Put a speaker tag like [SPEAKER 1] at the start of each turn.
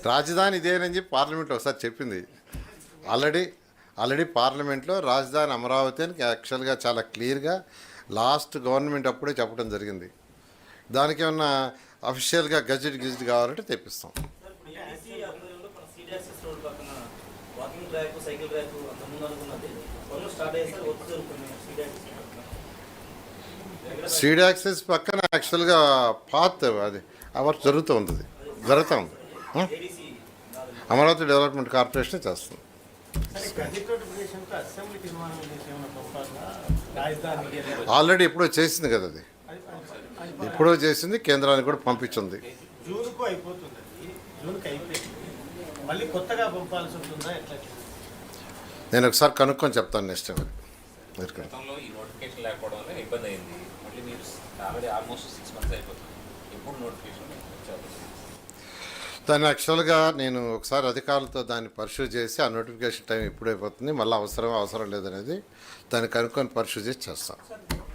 [SPEAKER 1] రాజధాని ఇదేనని చెప్పి పార్లమెంట్లో ఒకసారి చెప్పింది. ఆల్రెడీ పార్లమెంట్లో రాజధాని అమరావతి అని యాక్చువల్గా చాలా క్లియర్గా లాస్ట్ గవర్నమెంట్ అప్పుడే చెప్పడం జరిగింది. దానికి ఏమన్నా అఫీషియల్గా గజెట్ కావాలంటే తెప్పిస్తాం. సీడ్ యాక్సెస్ పక్కన యాక్చువల్గా పాత్ అది వర్క్ జరుగుతూ ఉంది. అమరావతి డెవలప్మెంట్ కార్పొరేషన్ చేస్తుంది. ఆల్రెడీ ఎప్పుడో చేసింది కదా, అది ఎప్పుడో చేసింది, కేంద్రానికి కూడా పంపించింది. నేను ఒకసారి కనుక్కొని చెప్తాను నెక్స్ట్ టైం. దాన్ని యాక్చువల్గా నేను ఒకసారి అధికారులతో దాన్ని పర్సూ చేసి ఆ నోటిఫికేషన్ టైం ఎప్పుడైపోతుంది, మళ్ళీ అవసరం లేదనేది దాన్ని కనుక్కొని పర్సూ చేసి చేస్తాను.